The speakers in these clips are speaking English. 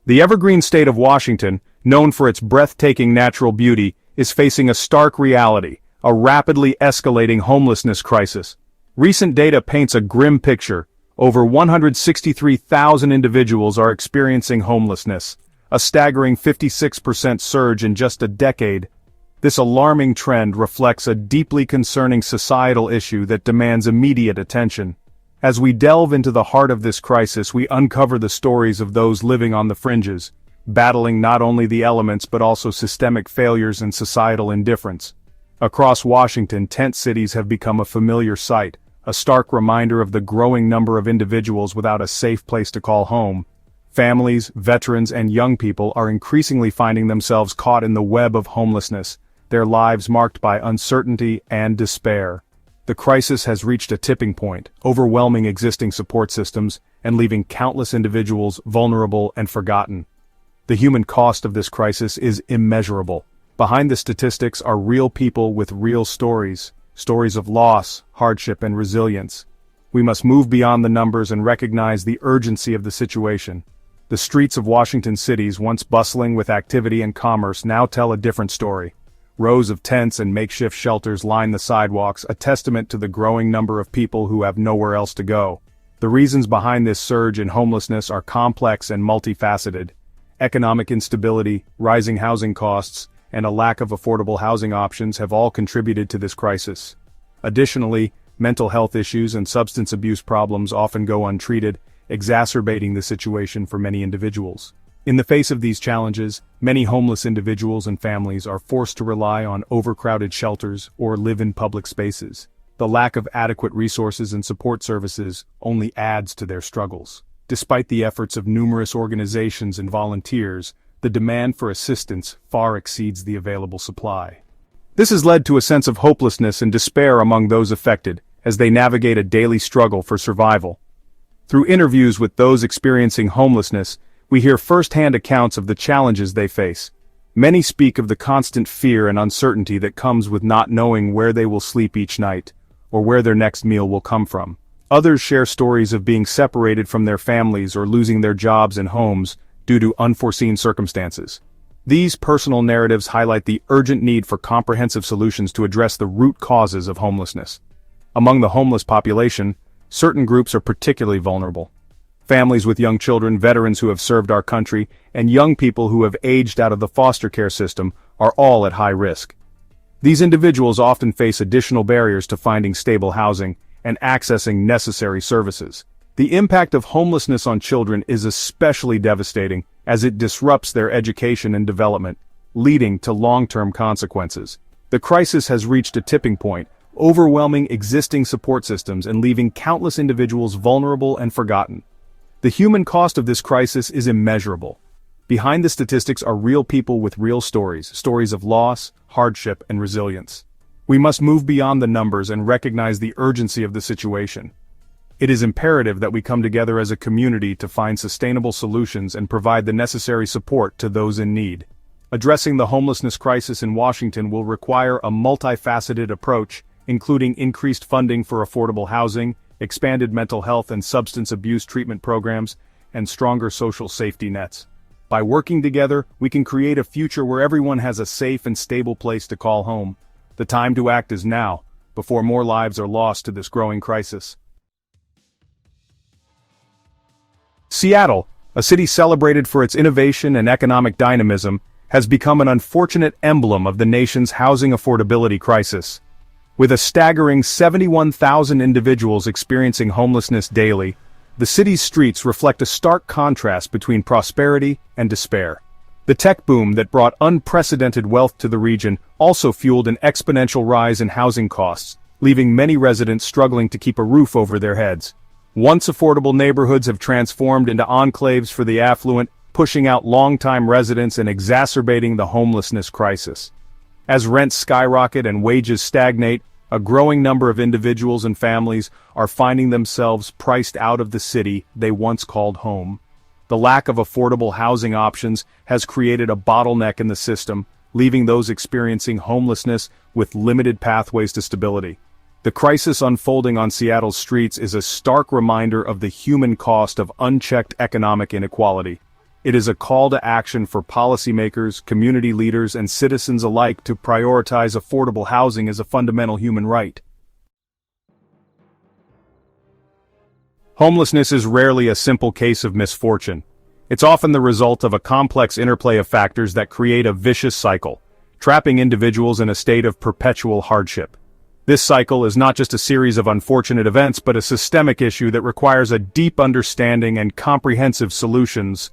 The evergreen state of Washington, known for its breathtaking natural beauty, is facing a stark reality, a rapidly escalating homelessness crisis. Recent data paints a grim picture. Over 163,000 individuals are experiencing homelessness, a staggering 56% surge in just a decade. This alarming trend reflects a deeply concerning societal issue that demands immediate attention. As we delve into the heart of this crisis, we uncover the stories of those living on the fringes, battling not only the elements but also systemic failures and societal indifference. Across Washington, tent cities have become a familiar sight, a stark reminder of the growing number of individuals without a safe place to call home. Families, veterans, and young people are increasingly finding themselves caught in the web of homelessness, their lives marked by uncertainty and despair. The crisis has reached a tipping point, overwhelming existing support systems and leaving countless individuals vulnerable and forgotten. The human cost of this crisis is immeasurable. Behind the statistics are real people with real stories, stories of loss, hardship, and resilience. We must move beyond the numbers and recognize the urgency of the situation. The streets of Washington cities, once bustling with activity and commerce, now tell a different story. Rows of tents and makeshift shelters line the sidewalks, a testament to the growing number of people who have nowhere else to go. The reasons behind this surge in homelessness are complex and multifaceted. Economic instability, rising housing costs, and a lack of affordable housing options have all contributed to this crisis. Additionally, mental health issues and substance abuse problems often go untreated, exacerbating the situation for many individuals. In the face of these challenges, many homeless individuals and families are forced to rely on overcrowded shelters or live in public spaces. The lack of adequate resources and support services only adds to their struggles. Despite the efforts of numerous organizations and volunteers, the demand for assistance far exceeds the available supply. This has led to a sense of hopelessness and despair among those affected, as they navigate a daily struggle for survival. Through interviews with those experiencing homelessness, we hear first-hand accounts of the challenges they face. Many speak of the constant fear and uncertainty that comes with not knowing where they will sleep each night, or where their next meal will come from. Others share stories of being separated from their families or losing their jobs and homes due to unforeseen circumstances. These personal narratives highlight the urgent need for comprehensive solutions to address the root causes of homelessness. Among the homeless population, certain groups are particularly vulnerable. Families with young children, veterans who have served our country, and young people who have aged out of the foster care system are all at high risk. These individuals often face additional barriers to finding stable housing and accessing necessary services. The impact of homelessness on children is especially devastating, as it disrupts their education and development, leading to long-term consequences. The crisis has reached a tipping point, overwhelming existing support systems and leaving countless individuals vulnerable and forgotten. The human cost of this crisis is immeasurable. Behind the statistics are real people with real stories, stories of loss, hardship, and resilience. We must move beyond the numbers and recognize the urgency of the situation. It is imperative that we come together as a community to find sustainable solutions and provide the necessary support to those in need. Addressing the homelessness crisis in Washington will require a multifaceted approach, including increased funding for affordable housing, expanded mental health and substance abuse treatment programs, and stronger social safety nets. By working together, we can create a future where everyone has a safe and stable place to call home. The time to act is now, before more lives are lost to this growing crisis. Seattle, a city celebrated for its innovation and economic dynamism, has become an unfortunate emblem of the nation's housing affordability crisis. With a staggering 71,000 individuals experiencing homelessness daily, the city's streets reflect a stark contrast between prosperity and despair. The tech boom that brought unprecedented wealth to the region also fueled an exponential rise in housing costs, leaving many residents struggling to keep a roof over their heads. Once affordable neighborhoods have transformed into enclaves for the affluent, pushing out longtime residents and exacerbating the homelessness crisis. As rents skyrocket and wages stagnate, a growing number of individuals and families are finding themselves priced out of the city they once called home. The lack of affordable housing options has created a bottleneck in the system, leaving those experiencing homelessness with limited pathways to stability. The crisis unfolding on Seattle's streets is a stark reminder of the human cost of unchecked economic inequality. It is a call to action for policymakers, community leaders, and citizens alike to prioritize affordable housing as a fundamental human right. Homelessness is rarely a simple case of misfortune. It's often the result of a complex interplay of factors that create a vicious cycle, trapping individuals in a state of perpetual hardship. This cycle is not just a series of unfortunate events but a systemic issue that requires a deep understanding and comprehensive solutions.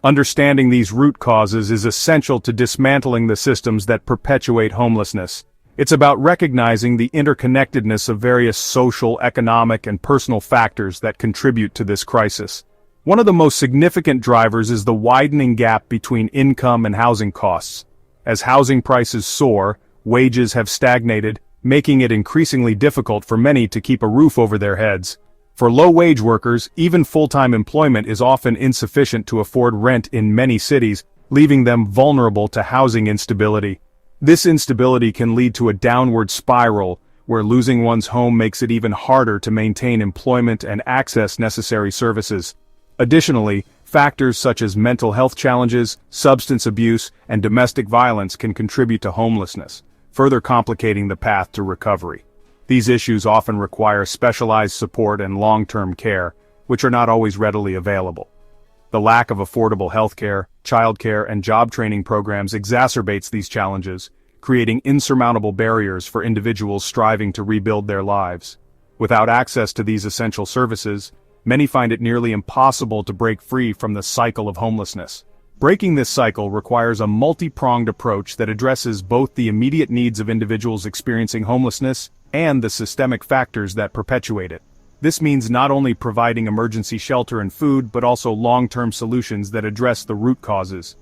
Understanding these root causes is essential to dismantling the systems that perpetuate homelessness. It's about recognizing the interconnectedness of various social, economic, and personal factors that contribute to this crisis. One of the most significant drivers is the widening gap between income and housing costs. As housing prices soar, wages have stagnated, making it increasingly difficult for many to keep a roof over their heads. For low-wage workers, even full-time employment is often insufficient to afford rent in many cities, leaving them vulnerable to housing instability. This instability can lead to a downward spiral, where losing one's home makes it even harder to maintain employment and access necessary services. Additionally, factors such as mental health challenges, substance abuse, and domestic violence can contribute to homelessness, further complicating the path to recovery. These issues often require specialized support and long-term care, which are not always readily available. The lack of affordable healthcare, childcare, and job training programs exacerbates these challenges, creating insurmountable barriers for individuals striving to rebuild their lives. Without access to these essential services, many find it nearly impossible to break free from the cycle of homelessness. Breaking this cycle requires a multi-pronged approach that addresses both the immediate needs of individuals experiencing homelessness and the systemic factors that perpetuate it. This means not only providing emergency shelter and food, but also long-term solutions that address the root causes.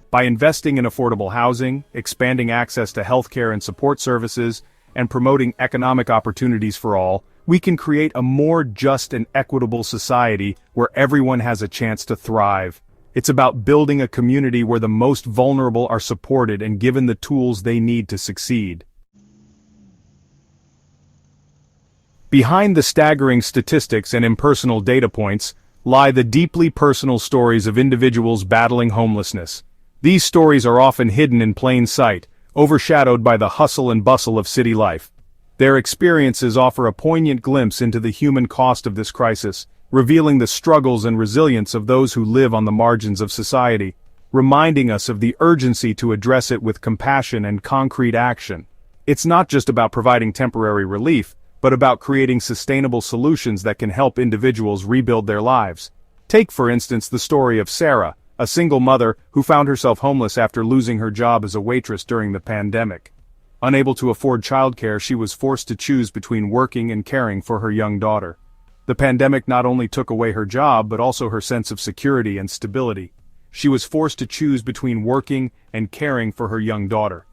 By investing in affordable housing, expanding access to healthcare and support services, and promoting economic opportunities for all, we can create a more just and equitable society where everyone has a chance to thrive. It's about building a community where the most vulnerable are supported and given the tools they need to succeed. Behind the staggering statistics and impersonal data points lie the deeply personal stories of individuals battling homelessness. These stories are often hidden in plain sight, overshadowed by the hustle and bustle of city life. Their experiences offer a poignant glimpse into the human cost of this crisis, revealing the struggles and resilience of those who live on the margins of society, reminding us of the urgency to address it with compassion and concrete action. It's not just about providing temporary relief, but about creating sustainable solutions that can help individuals rebuild their lives. Take, for instance, the story of Sarah, a single mother who found herself homeless after losing her job as a waitress during the pandemic. Unable to afford childcare, she was forced to choose between working and caring for her young daughter. The pandemic not only took away her job but also her sense of security and stability. She was forced to choose between working and caring for her young daughter.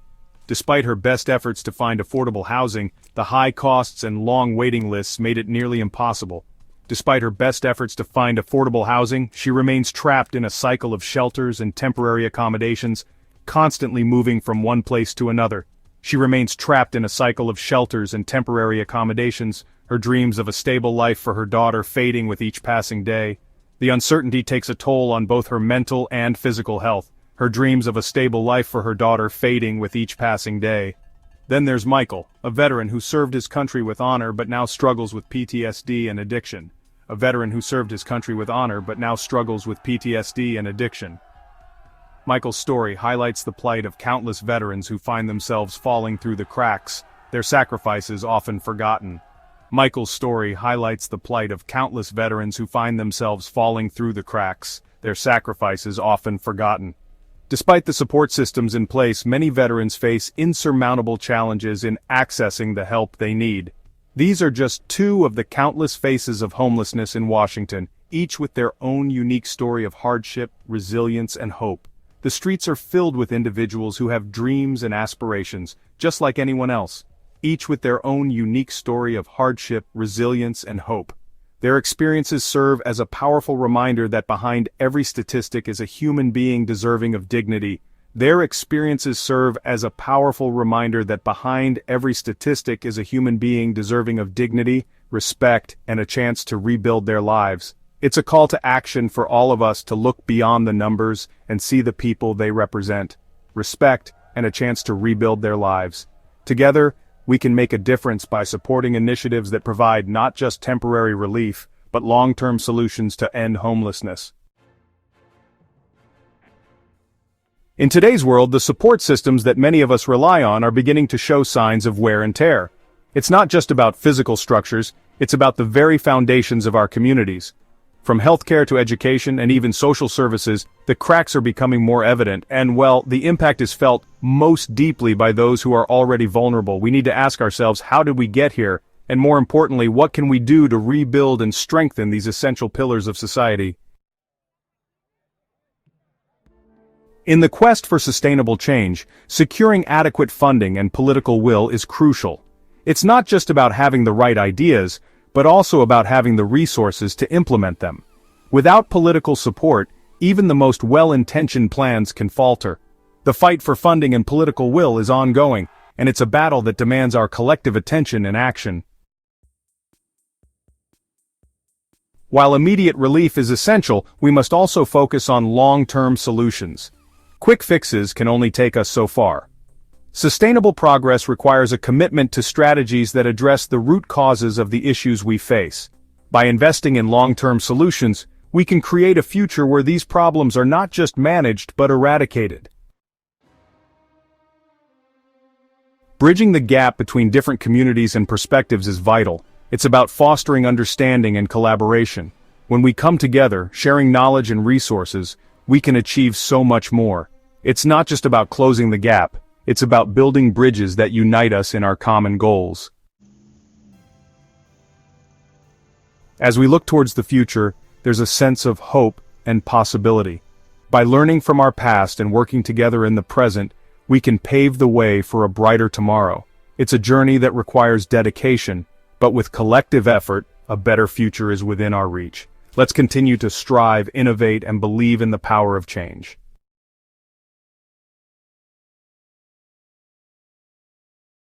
Despite her best efforts to find affordable housing, the high costs and long waiting lists made it nearly impossible. Despite her best efforts to find affordable housing, she remains trapped in a cycle of shelters and temporary accommodations, constantly moving from one place to another. She remains trapped in a cycle of shelters and temporary accommodations, her dreams of a stable life for her daughter fading with each passing day. The uncertainty takes a toll on both her mental and physical health, her dreams of a stable life for her daughter fading with each passing day. Then there's Michael, a veteran who served his country with honor but now struggles with PTSD and addiction. A veteran who served his country with honor but now struggles with PTSD and addiction. Michael's story highlights the plight of countless veterans who find themselves falling through the cracks, their sacrifices often forgotten. Michael's story highlights the plight of countless veterans who find themselves falling through the cracks, their sacrifices often forgotten. Despite the support systems in place, many veterans face insurmountable challenges in accessing the help they need. These are just two of the countless faces of homelessness in Washington, each with their own unique story of hardship, resilience, and hope. The streets are filled with individuals who have dreams and aspirations, just like anyone else, each with their own unique story of hardship, resilience, and hope. Their experiences serve as a powerful reminder that behind every statistic is a human being deserving of dignity. Their experiences serve as a powerful reminder that behind every statistic is a human being deserving of dignity, respect, and a chance to rebuild their lives. It's a call to action for all of us to look beyond the numbers and see the people they represent, respect, and a chance to rebuild their lives. Together, we can make a difference by supporting initiatives that provide not just temporary relief, but long-term solutions to end homelessness. In today's world, the support systems that many of us rely on are beginning to show signs of wear and tear. It's not just about physical structures, it's about the very foundations of our communities. From healthcare to education and even social services, the cracks are becoming more evident, and well, the impact is felt most deeply by those who are already vulnerable. We need to ask ourselves, how did we get here? And more importantly, what can we do to rebuild and strengthen these essential pillars of society? In the quest for sustainable change, securing adequate funding and political will is crucial. It's not just about having the right ideas, but also about having the resources to implement them. Without political support, even the most well-intentioned plans can falter. The fight for funding and political will is ongoing, and it's a battle that demands our collective attention and action. While immediate relief is essential, we must also focus on long-term solutions. Quick fixes can only take us so far. Sustainable progress requires a commitment to strategies that address the root causes of the issues we face. By investing in long-term solutions, we can create a future where these problems are not just managed but eradicated. Bridging the gap between different communities and perspectives is vital. It's about fostering understanding and collaboration. When we come together, sharing knowledge and resources, we can achieve so much more. It's not just about closing the gap. It's about building bridges that unite us in our common goals. As we look towards the future, there's a sense of hope and possibility. By learning from our past and working together in the present, we can pave the way for a brighter tomorrow. It's a journey that requires dedication, but with collective effort, a better future is within our reach. Let's continue to strive, innovate, and believe in the power of change.